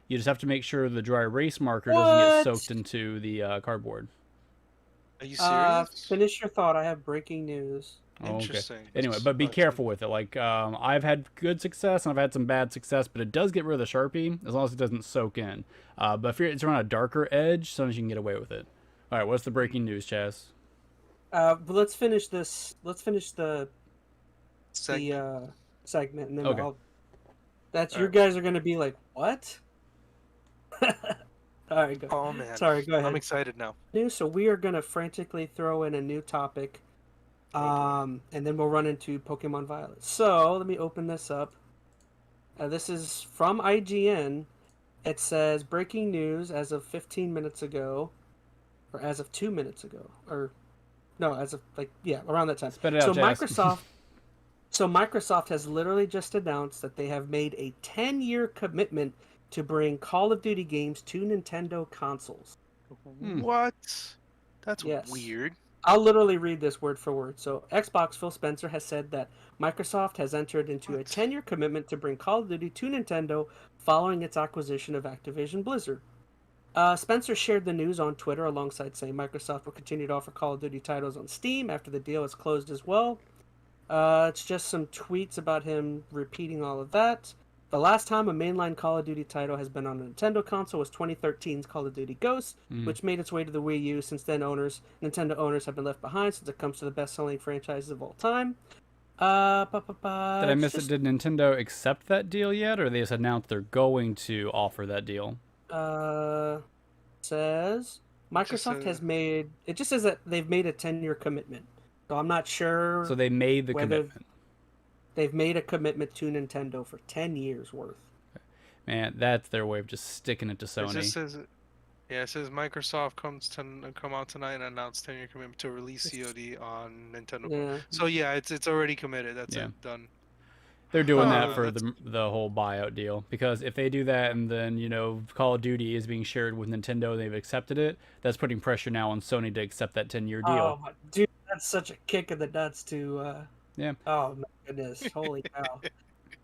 You just have to make sure the dry erase marker doesn't get What? soaked into the cardboard. Are you serious? Finish your thought. I have breaking news. Oh, okay. Interesting. Anyway, but be careful with it. Like, I've had good success and I've had some bad success, but it does get rid of the Sharpie as long as it doesn't soak in. But if it's around a darker edge, sometimes you can get away with it. All right, what's the breaking news, Chaz? But let's finish this. Let's finish the Segment. segment, and then Okay. you guys are gonna be like, what? All right, go. Oh man. Sorry, go ahead. I'm excited now. So we are gonna frantically throw in a new topic, and then we'll run into Pokemon Violet. So let me open this up. This is from IGN. It says breaking news as of 15 minutes ago, or as of 2 minutes ago, or no, as of around that time. Spit it out, So Chaz. Microsoft has literally just announced that they have made a 10-year commitment to bring Call of Duty games to Nintendo consoles. What? That's Yes. weird. I'll literally read this word for word. So, Xbox Phil Spencer has said that Microsoft has entered into a 10-year commitment to bring Call of Duty to Nintendo following its acquisition of Activision Blizzard. Spencer shared the news on Twitter alongside saying Microsoft will continue to offer Call of Duty titles on Steam after the deal is closed as well. It's just some tweets about him repeating all of that. The last time a mainline Call of Duty title has been on a Nintendo console was 2013's Call of Duty Ghosts, which made its way to the Wii U. Since then, Nintendo owners have been left behind since it comes to the best-selling franchises of all time. Did I miss it? Did Nintendo accept that deal yet, or they just announced they're going to offer that deal? Says Microsoft has made. It just says that they've made a 10-year commitment. So I'm not sure. So they made the commitment. They've made a commitment to Nintendo for 10 years worth. Man, that's their way of just sticking it to Sony. It says Microsoft come out tonight and announce 10-year commitment to release COD on Nintendo. Yeah. So yeah, it's already committed. That's it, done. They're doing that for the whole buyout deal, because if they do that and then Call of Duty is being shared with Nintendo, they've accepted it. That's putting pressure now on Sony to accept that 10-year deal. Oh, dude, that's such a kick in the nuts to. Yeah. Oh my goodness! Holy cow!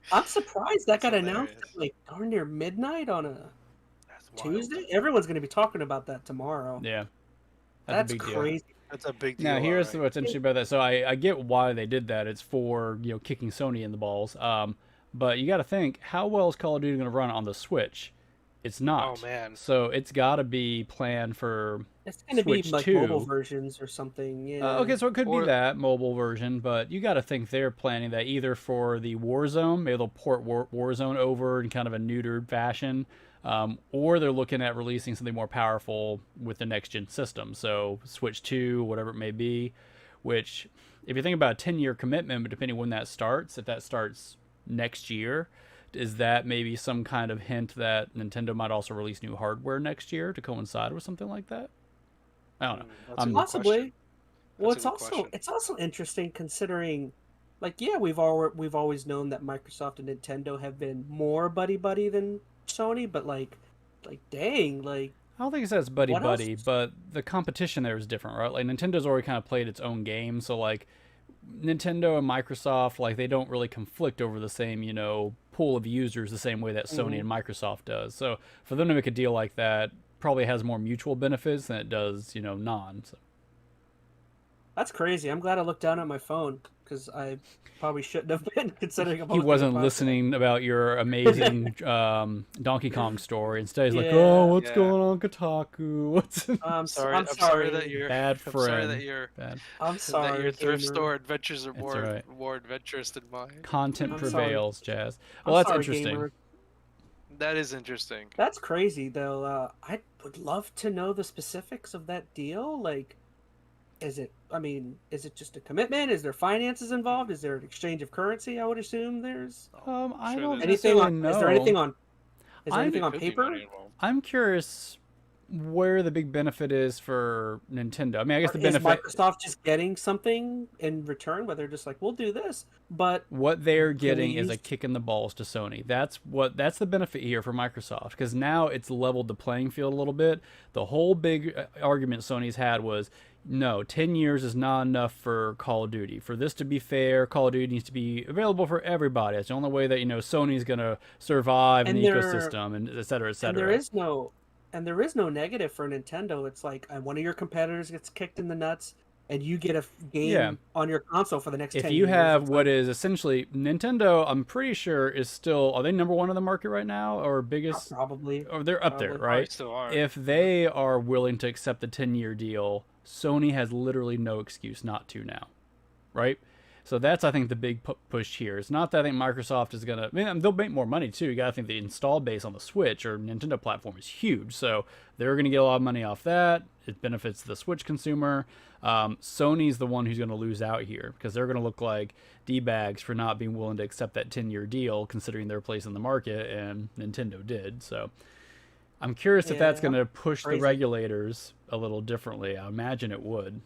I'm surprised that got announced at like darn near midnight on a Tuesday. Everyone's going to be talking about that tomorrow. Yeah. That's a big crazy. Deal. That's a big deal. Now, here's what's interesting about that. So I get why they did that. It's for kicking Sony in the balls. But you got to think, how well is Call of Duty going to run on the Switch? It's not. Oh man. So it's got to be planned for. It's going to be like 2. mobile versions or something. Yeah. Okay, so it could be that mobile version, but you got to think they're planning that either for the Warzone, maybe they'll port Warzone over in kind of a neutered fashion, or they're looking at releasing something more powerful with the next gen system. So Switch 2, whatever it may be. Which, if you think about a 10-year commitment, but depending when that starts, if that starts next year, is that maybe some kind of hint that Nintendo might also release new hardware next year to coincide with something like that? I don't know. Possibly. Well, it's also interesting considering, like, we've always known that Microsoft and Nintendo have been more buddy than Sony, but like dang, like. I don't think it says buddy, but the competition there is different, right? Like Nintendo's already kind of played its own game, so like Nintendo and Microsoft, like they don't really conflict over the same, pool of users the same way that Sony and Microsoft does. So for them to make a deal like that probably has more mutual benefits than it does, non. So. That's crazy. I'm glad I looked down at my phone because I probably shouldn't have been considering. He wasn't listening about your amazing Donkey Kong story. Instead, he's like, "Oh, what's going on, Kotaku? What's?" I'm sorry that you're bad friend. I'm sorry that you're bad. I'm sorry that your thrift store adventures are right. more adventurous than mine. Content prevails, Chaz. Well, that's interesting. Gamer. That is interesting. That's crazy, though. I would love to know the specifics of that deal. Like, is it just a commitment? Is there finances involved? Is there an exchange of currency? I would assume there's. I don't anything on. know. Is there anything on? Is there anything on paper? I'm curious where the big benefit is for Nintendo. I mean, I guess the benefit is Microsoft just getting something in return, where they're just like, we'll do this, but what they're getting is a kick in the balls to Sony. That's the benefit here for Microsoft, because now it's leveled the playing field a little bit. The whole big argument Sony's had was, No, 10 years is not enough for Call of Duty. For this to be fair, Call of Duty needs to be available for everybody. It's the only way that, Sony's going to survive in And the there ecosystem, and et cetera, et and there cetera. is no and there is no negative for Nintendo. It's like one of your competitors gets kicked in the nuts, and you get a Yeah. game on your console for the next If 10 you years. have It's what like, is essentially Nintendo, I'm pretty sure is still, are they number one in the market right now, or biggest? probably. Or they're up there, Probably. right? Still are. If they are willing to accept the 10-year deal, Sony has literally no excuse not to now, right? So that's, I think, the big push here. It's not that I think Microsoft is going to... I mean, they'll make more money, too. You got to think the install base on the Switch or Nintendo platform is huge. So they're going to get a lot of money off that. It benefits the Switch consumer. Sony's the one who's going to lose out here because they're going to look like D-bags for not being willing to accept that 10-year deal, considering their place in the market, and Nintendo did. So I'm curious if that's going to push the regulators a little differently. I imagine it would.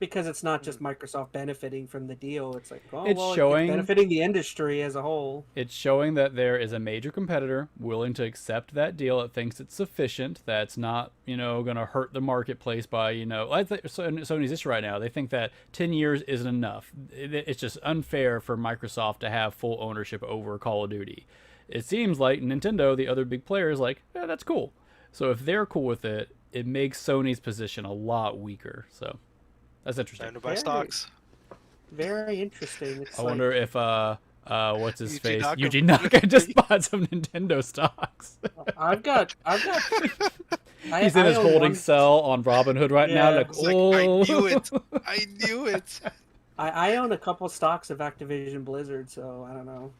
Because it's not just Microsoft benefiting from the deal. It's like, It's showing- it's benefiting the industry as a whole. It's showing that there is a major competitor willing to accept that deal. It thinks it's sufficient. That's not, going to hurt the marketplace by, I think Sony's issue right now. They think that 10 years isn't enough. It's just unfair for Microsoft to have full ownership over Call of Duty. It seems like Nintendo, the other big player, is like, yeah, that's cool. So if they're cool with it, it makes Sony's position a lot weaker. So that's interesting. Time to buy stocks. Very interesting. It's I wonder if what's his Yuji face? Naka. Yuji Naka just bought some Nintendo stocks. I've got. He's in his own holding one- cell on Robinhood right now. Yeah. Like, It's like, oh, I knew it. I knew it. I own a couple stocks of Activision Blizzard, so I don't know.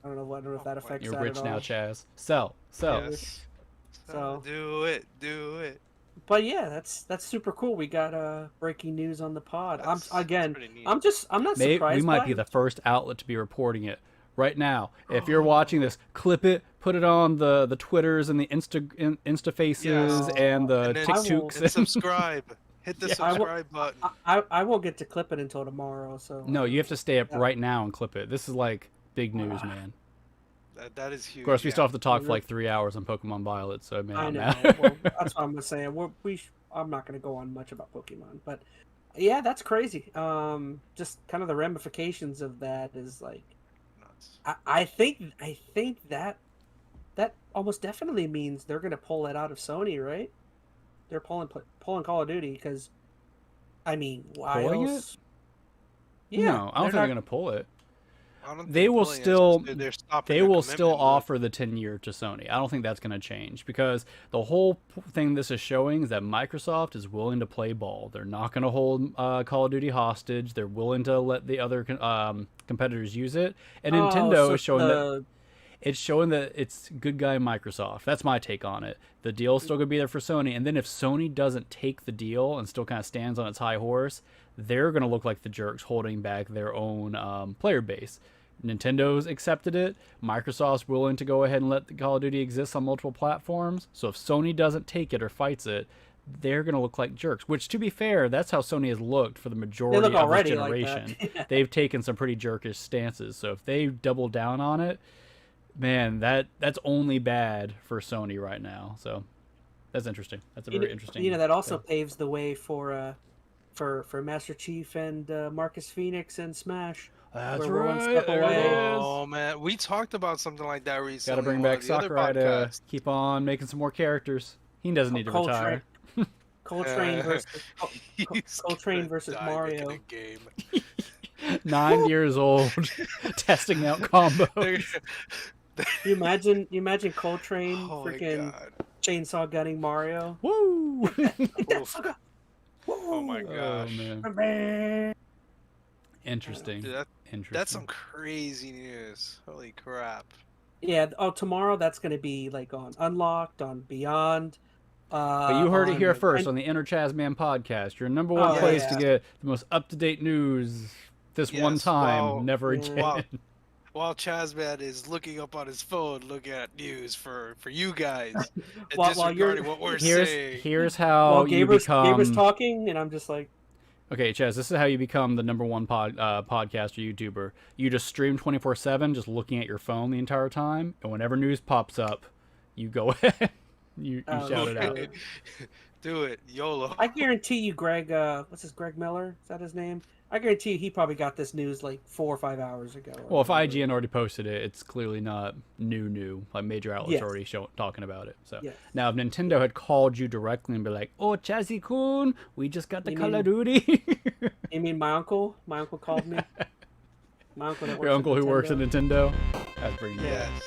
I don't know if that affects You're that rich at now, all. Chaz. Sell. Yes. So- Do it. Do it. But yeah, that's super cool. We got breaking news on the pod. That's pretty neat. I'm not Maybe surprised. we might by be it. the first outlet to be reporting it right now. If you're watching this, clip it, put it on the Twitters and the Insta faces Yes. and the And then- TikToks. And subscribe. Hit the Yeah, I will- subscribe button. I won't get to clip it until tomorrow. So No, you have to stay up Yeah. right now and clip it. This is like big news, man. That is huge. Of course, we yeah. still have to talk for like 3 hours on Pokemon Violet, so it may I not know. matter. Well, that's what I'm saying. I'm not going to go on much about Pokemon, but yeah, that's crazy. Just kind of the ramifications of that is like, Nuts. I think that almost definitely means they're going to pull it out of Sony, right? They're pulling Call of Duty because, I mean, why Pulling else? No, I don't think they're they're not- going to pull it. I don't They think will pulling it, still- they're stopping They their will still commitment, but- offer the 10-year to Sony. I don't think that's going to change because the whole thing this is showing is that Microsoft is willing to play ball. They're not going to hold Call of Duty hostage. They're willing to let the other competitors use it. And Nintendo so is showing that it's showing that it's good guy Microsoft. That's my take on it. The deal's still going to be there for Sony. And then if Sony doesn't take the deal and still kind of stands on its high horse, they're going to look like the jerks holding back their own player base. Nintendo's accepted it. Microsoft's willing to go ahead and let the Call of Duty exist on multiple platforms. So if Sony doesn't take it or fights it, they're going to look like jerks. Which, to be fair, that's how Sony has looked for the majority look of this already like generation. that. They've taken some pretty jerkish stances. So if they double down on it, man, that's only bad for Sony right now. So that's interesting. That's a very interesting. That also thing. paves the way for Master Chief and Marcus Phoenix and Smash. That's we're one right. step there away. it is. Oh man, we talked about something like that recently. Got to bring on one back of the other Sakurai to podcasts. keep on making some more characters. He doesn't need to retire. Coltrane versus He's Coltrane gonna versus die Mario. making a game. 9 years old, testing out combos. You imagine Coltrane Oh my freaking god. chainsaw gunning Mario. Woo! Like that, Oof. sucker. Oh my Oh gosh. man, interesting. Dude, Interesting. that's some crazy news. Holy crap. Yeah. Oh, tomorrow that's going to be like on Unlocked, on Beyond. But you heard it here first and- on the EnteR ChazmaN podcast. Your number one Oh, place yeah. to get the most up-to-date news this one Yes, time, well, never yeah. again. While ChazmaN is looking up on his phone, looking at news for you guys, and While you're- disregarding what we're Here's saying. here's how While you Gaber's become. talking, and I'm just like, Okay, Chaz, this is how you become the number one podcaster YouTuber. You just stream 24/7, just looking at your phone the entire time, and whenever news pops up, you go ahead, you Oh, shout it out. okay. Do it, YOLO. I guarantee you, Greg. What's his Greg Miller? Is that his name? I guarantee you, he probably got this news like 4 or 5 hours ago. Well, if IGN already posted it, it's clearly not new. Like major outlets Yes. already talking about it. So Yes. now, if Nintendo had called you directly and be like, "Oh, ChazmaN, we just got the You Call of mean- Duty," You mean my uncle? My uncle called me. My uncle that works your uncle at who works at Nintendo. Nintendo, that's pretty good. Yes.